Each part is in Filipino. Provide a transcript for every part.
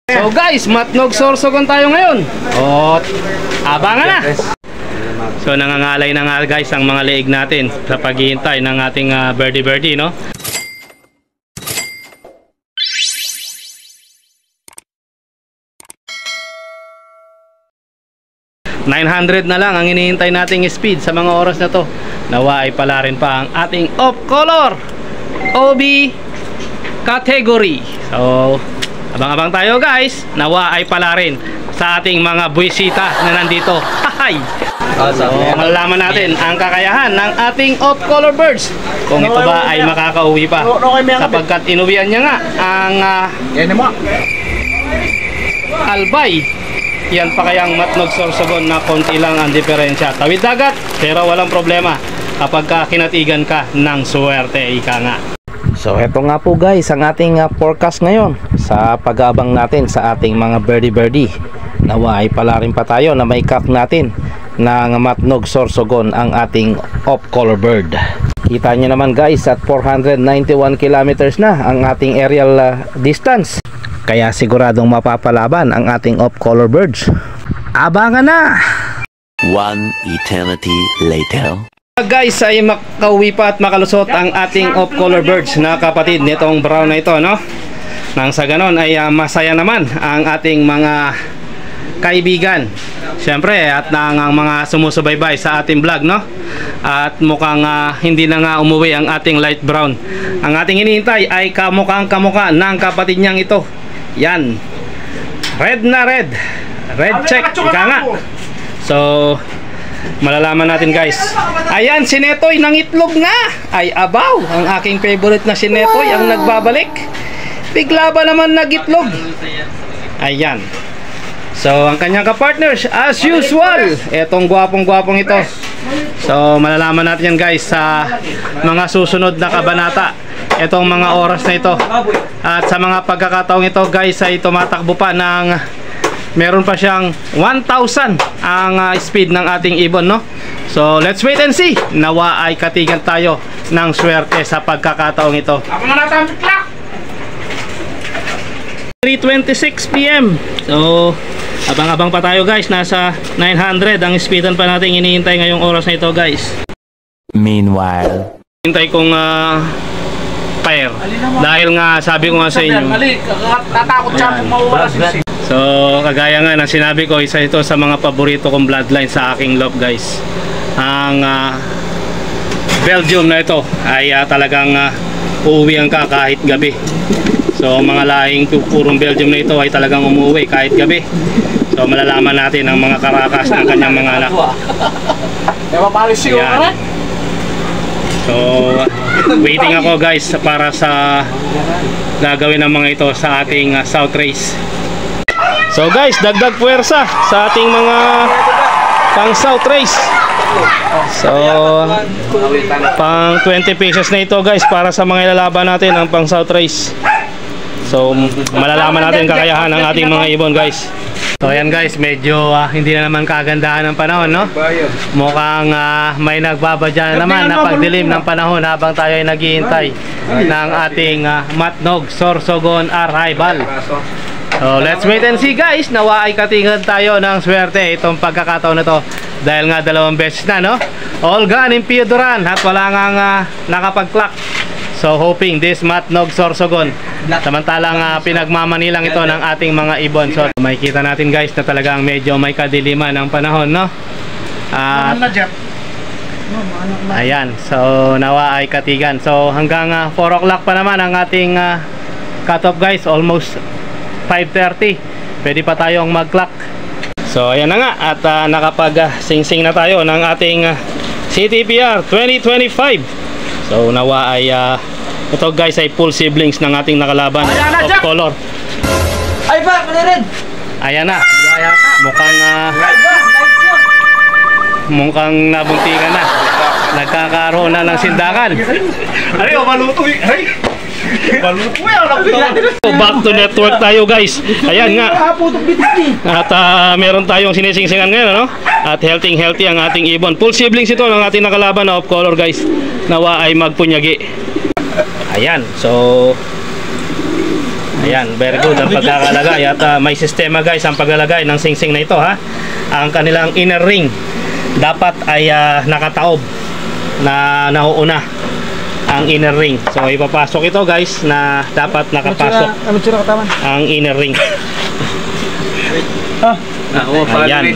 So guys, matnog sorsogon tayo ngayon. O, abangan na. So nangangalay na nga guys ang mga leeg natin sa paghihintay ng ating birdie, no? $900 na lang ang hinihintay nating speed sa mga oras na to. Nawa ay pala rin pa ang ating off color OB category. So abang-abang tayo guys. Nawa ay pala rin sa ating mga buwisita na nandito. Hay! So malalaman natin ang kakayahan ng ating off color birds kung ito ba ay makakauwi pa, sapagkat inuwian niya nga ang albay. Yan pa kayang matnog sorsogon na konti lang ang diferensya. Tawid dagat pero walang problema kapag kinatigan ka ng swerte, ika nga. So eto nga po guys ang ating forecast ngayon sa pag-aabang natin sa ating mga birdie. Nawa ay pala rin pa tayo na may cut natin ng matnog sorsogon ang ating off color bird. Kita nyo naman guys at 491 kilometers na ang ating aerial distance. Kaya siguradong mapapalaban ang ating off color birds. Abangan na! One eternity later. Guys, ay makauwi pa at makalusot ang ating off color birds na kapatid nitong brown na ito, no? Nang sa ganon ay masaya naman ang ating mga kaibigan, syempre, at ang mga sumusubaybay sa ating vlog, no? At mukhang hindi na nga umuwi ang ating light brown. Ang ating hinihintay ay kamukhang kamukha ng kapatid niyang ito. Yan, red na red check, ika nga. So malalaman natin guys. Ayan, si Netoy ng itlog na. Ay abaw, ang aking favorite na si Netoy ang nagbabalik. Bigla ba naman nagitlog? Ayan. So ang kanyang kapartners as usual, etong gwapong ito. So malalaman natin yan guys sa mga susunod na kabanata, etong mga oras na ito. At sa mga pagkakataong ito guys ay tumatakbo pa ng meron pa siyang 1,000 ang speed ng ating ibon, no? So let's wait and see. Nawa ay katigan tayo ng swerte sa pagkakataong ito. 3:26 PM. So abang-abang pa tayo guys. Nasa 900 ang speedan pa natin hinihintay ngayong oras na ito guys. Meanwhile, hintay kong fire dahil nga sabi ko nga sa inyo, tatakot siya kung mawawala si. so kagaya nga ng sinabi ko, isa ito sa mga paborito kong bloodline sa aking love guys. Ang Belgium na ito ay talagang uuwian ka kahit gabi. So mga lahing purong Belgium na ito ay talagang umuwi kahit gabi. So malalaman natin ang mga karakas ng kanyang mga anak. Ayan. So waiting ako guys para sa gagawin ng mga ito sa ating South Race. So guys, dagdag puwersa sa ating mga pang South Race. So pang 20 pesos na ito guys para sa mga ilalaban natin ang pang South Race. So malalaman natin kakayahan ng ating mga ibon guys. So ayan guys, medyo hindi na naman kagandahan ng panahon, no? Mukhang may nagbabadya na naman na pagdilim ng panahon habang tayo ay naghihintay ng ating matnog sorsogon arrival. So let's wait and see guys. Nawa ay katingan tayo ng swerte itong pagkakataon na to. Dahil nga 2 beses na, no? All gone in Pioduran at wala nga nakapag-clock. So hoping this matnog sorsogon. Samantalang pinagmamanilang ito ng ating mga ibon. So makikita natin guys na talagang medyo may kadiliman ng panahon, no? At ayan, so nawa ay katigan. So hanggang 4 o'clock pa naman ang ating cut off guys. Almost 5:30. Pwede pa tayong mag-clock. So ayan na nga, at nakapag-sing-sing na tayo ng ating CTPR 2025. So nawa ay ito guys ay full siblings ng ating nakalaban of color. Ay ba, manirin! Ayan na. Mukhang nabuntingan na. Nagkakaroon na ng sindakan. Ay, maluto eh! Ay! So back to network tayo guys. Ayan nga. At meron tayong sinisingsingan ngayon, no? At healthy ang ating ibon. Full siblings ito ng ating nakalaban na off color guys. Nawa ay magpunyagi. Ayan. So Ayan, very good ang pagkakalagay. At may sistema guys ang paglalagay ng singsing na ito ha. Ang kanilang inner ring dapat ay nakataob na nauuna ang inner ring. So ipapasok ito guys na dapat nakapasok ang inner ring. Ayan.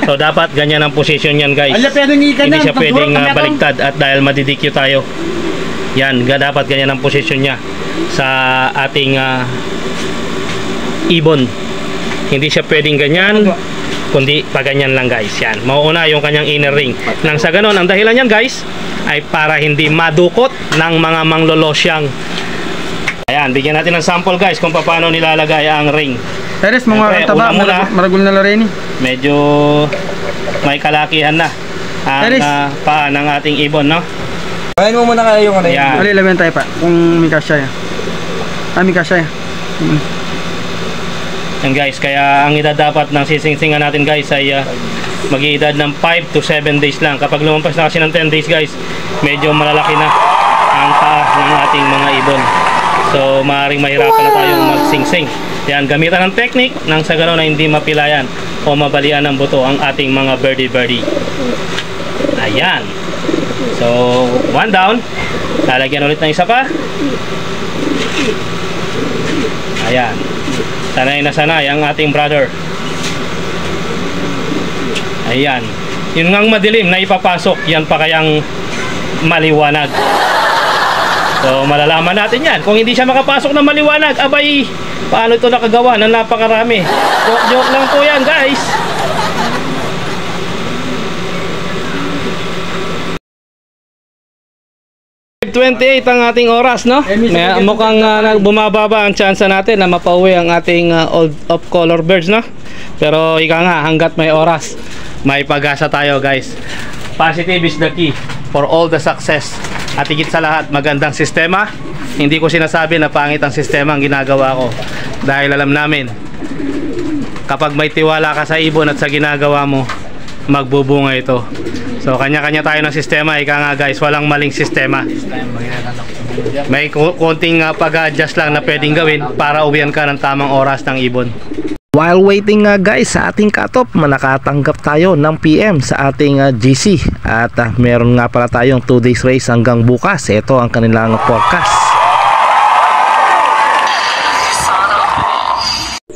So dapat ganyan ang position yan guys. Hindi siya pwedeng baliktad at dahil madidikyo tayo. Yan, dapat ganyan ang posisyon niya sa ating ibon. Hindi siya pwedeng ganyan, kundi pa ganyan lang guys. Yan, mauuna yung kanyang inner ring. Nang sa ganon, ang dahilan yan guys ay para hindi madukot ng mga manglolosyang. Ayan, bigyan natin ng sample guys kung paano nilalagay ang ring. Teres, mga taba, maragul na rin. Medyo may kalakihan na ang paa ng ating ibon, no? Kain mo muna kayo yung ano Yan. Ali, labihan tayo pa. Kung may kasya yan. May kasya yan. Yan guys, kaya ang edad dapat ng sisingsingan natin guys ay mag-iedad ng 5 to 7 days lang. Kapag lumampas na kasi ng 10 days guys, medyo malalaki na ang paa ng ating mga ibon. So maaaring mahirapan na tayong magsingsing. Yan, gamitan ng technique nang sa gano'n na hindi mapilayan o mabalian ng buto ang ating mga birdie. Ayan. So, one down. Lalagyan ulit ng isa pa. Ayan. Sanay na sanay ang ating brother. Ayan. Yun ngang madilim na ipapasok, yan pa kayang maliwanag. So, malalaman natin yan. Kung hindi siya makapasok na maliwanag, abay, paano ito nakagawa na napakarami? Joke lang po yan, guys. .28 ang ating oras, no? Mukhang bumababa ang tsansa natin na mapauwi ang ating old of color birds, no? Pero ika nga, hanggat may oras, may pag-asa tayo, guys. Positive is the key for all the success. At higit sa lahat, magandang sistema. Hindi ko sinasabi na pangit ang sistema ang ginagawa ko. Dahil alam namin, kapag may tiwala ka sa ibon at sa ginagawa mo, magbubunga ito. So kanya-kanya tayo ng sistema, ika nga guys, walang maling sistema. May konting pag-adjust lang na pwedeng gawin para uwian ka ng tamang oras ng ibon. While waiting guys sa ating cut-off, nakatanggap tayo ng PM sa ating GC. At meron nga pala tayong 2 days race hanggang bukas. Ito ang kanilang forecast.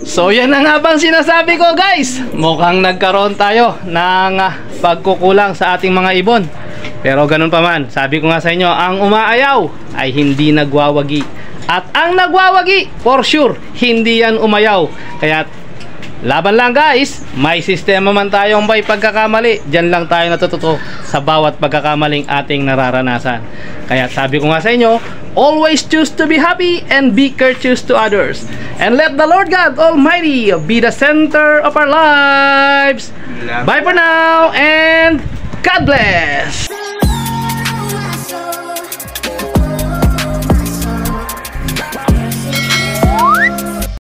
So yan na nga bang sinasabi ko guys. Mukhang nagkaroon tayo ng pagkukulang sa ating mga ibon. Pero ganun pa man, sabi ko nga sa inyo, ang umaayaw ay hindi nagwawagi. At ang nagwawagi, for sure, hindi yan umayaw. Kaya laban lang guys, may sistema man tayong may pagkakamali. Diyan lang tayo natututo sa bawat pagkakamaling ating nararanasan. Kaya sabi ko nga sa inyo, always choose to be happy and be courteous to others. And let the Lord God Almighty be the center of our lives. Bye for now and God bless.